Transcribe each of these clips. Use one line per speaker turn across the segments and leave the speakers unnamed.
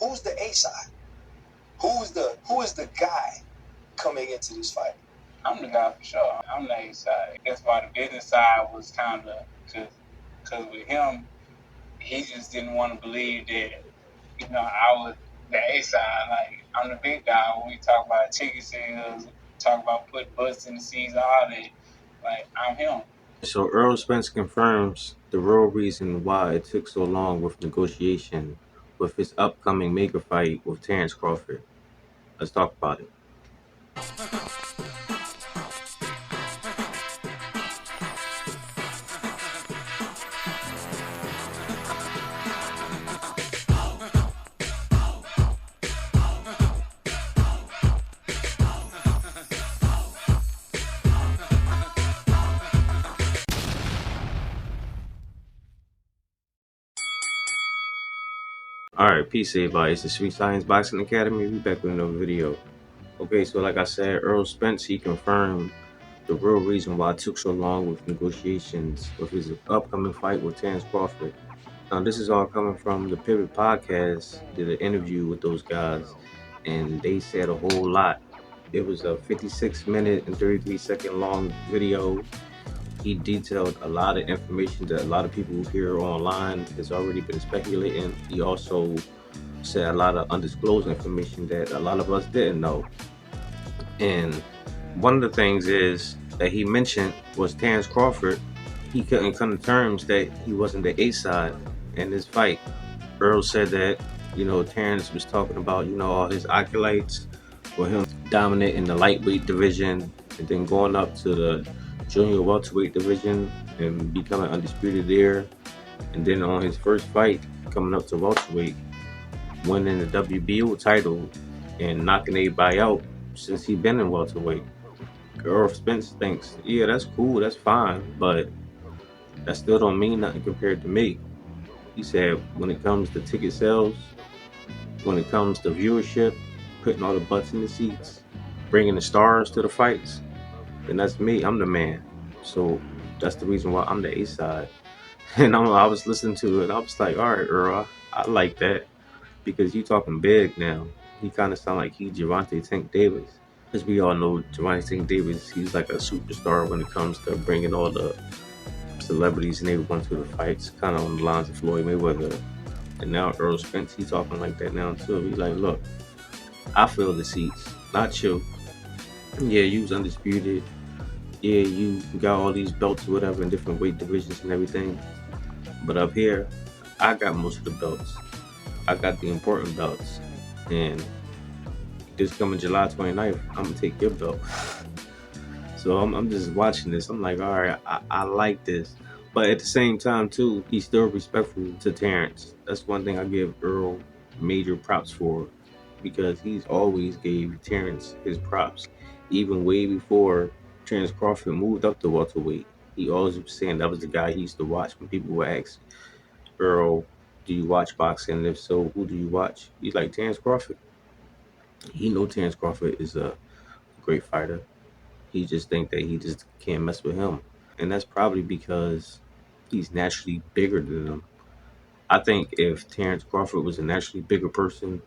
Who's the A side? Who is the guy coming into this fight?
I'm the guy for sure. I'm the A side. That's why the business side was kind of, because with him, he just didn't want to believe that, I was the A side. Like, I'm the big guy. When we talk about ticket sales, talk about putting butts in the seats, all that, like, I'm him.
So Errol Spence confirms the real reason why it took so long with negotiation with his upcoming mega fight with Terence Crawford. Let's talk about it. Alright, peace everybody. It's the Sweet Science Boxing Academy. We back with another video. Okay, so like I said, Errol Spence, he confirmed the real reason why it took so long with negotiations with his upcoming fight with Terence Crawford. Now, this is all coming from the Pivot Podcast. Did an interview with those guys, and they said a whole lot. It was a 56-minute and 33-second long video. He detailed a lot of information that a lot of people here online has already been speculating. He also said a lot of undisclosed information that a lot of us didn't know. And one of the things is that he mentioned was Terence Crawford. He couldn't come to terms that he wasn't the A side in this fight. Errol said that, Terence was talking about, all his acolytes for him dominant in the lightweight division and then going up to the junior welterweight division and becoming undisputed there. And then on his first fight, coming up to welterweight, winning the WBO title and knocking everybody out since he been in welterweight. Errol Spence thinks, yeah, that's cool, that's fine, but that still don't mean nothing compared to me. He said when it comes to ticket sales, when it comes to viewership, putting all the butts in the seats, bringing the stars to the fights, then that's me. I'm the man. So that's the reason why I'm the A side. And I was listening to it. I was like, all right, Earl, I like that because you talking big now. He kind of sound like he Gervonta Tank Davis. As we all know, Gervonta Tank Davis, he's like a superstar when it comes to bringing all the celebrities and everyone to the fights, kind of on the lines of Floyd Mayweather. And now Errol Spence, he's talking like that now too. He's like, look, I fill the seats, not you. Yeah, you was undisputed. Yeah, you got all these belts or whatever in different weight divisions and everything. But up here, I got most of the belts. I got the important belts. And this coming July 29th, I'm going to take your belt. So I'm just watching this. I'm like, all right, I like this. But at the same time, too, he's still respectful to Terence. That's one thing I give Earl major props for, because he's always gave Terence his props. Even way before Terence Crawford moved up to welterweight, he always was saying that was the guy he used to watch when people would ask Earl, do you watch boxing? And if so, who do you watch? He's like, Terence Crawford. He know Terence Crawford is a great fighter. He just think that he just can't mess with him. And that's probably because he's naturally bigger than him. I think if Terence Crawford was a naturally bigger person,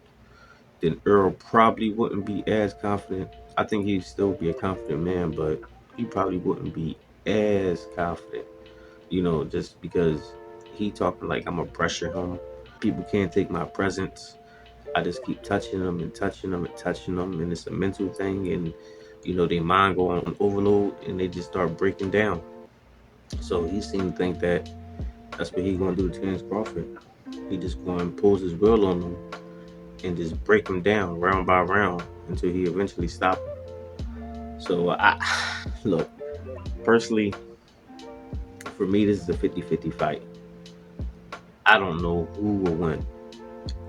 then Earl probably wouldn't be as confident. I think he'd still be a confident man, but he probably wouldn't be as confident, just because he talking like I'm gonna pressure him. People can't take my presence. I just keep touching them and touching them and touching them, and it's a mental thing, and their mind go on overload and they just start breaking down. So he seemed to think that that's what he gonna do to Terence Crawford. He just going to impose his will on him and just break him down round by round until he eventually stops him. So I look, personally, for me, this is a 50-50 fight. I don't know who will win.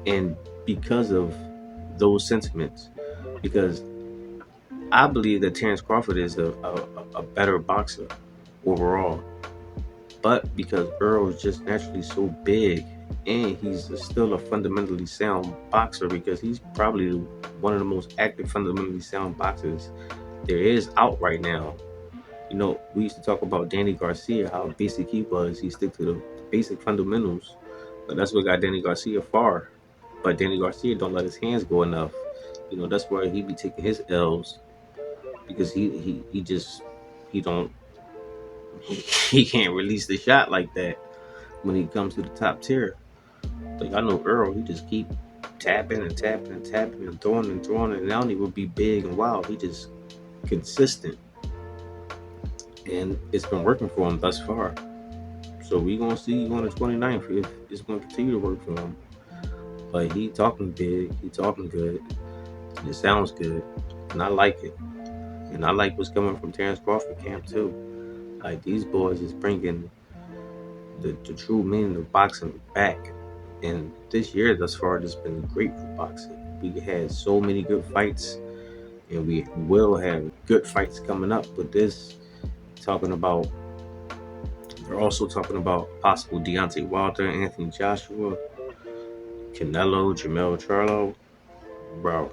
And because of those sentiments, because I believe that Terence Crawford is a better boxer overall. But because Earl is just naturally so big, and he's still a fundamentally sound boxer, because he's probably one of the most active fundamentally sound boxers there is out right now. We used to talk about Danny Garcia, how basic he was. He stick to the basic fundamentals, but that's what got Danny Garcia far. But Danny Garcia don't let his hands go enough. You know, that's where he be taking his L's because he just he don't he can't release the shot like that when he comes to the top tier. Like I know Errol, he just keep tapping and tapping and tapping and throwing and now he would be big and wild. He just consistent. And it's been working for him thus far. So we gonna see on the 29th if it's gonna continue to work for him. But he talking big, he talking good, and it sounds good, and I like it. And I like what's coming from Terence Crawford camp too. Like these boys is bringing the true meaning of boxing back. And this year thus far has been great for boxing. We had so many good fights, and we will have good fights coming up. But this talking about they're also talking about possible Deontay Wilder, Anthony Joshua, Canelo, Jamel Charlo. Bro,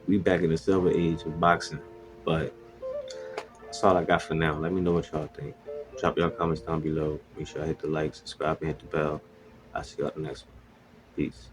we back in the silver age of boxing. But that's all I got for now. Let me know what y'all think. Drop your comments down below. Make sure I hit the like, subscribe, and hit the bell. I'll see you at the next one. Peace.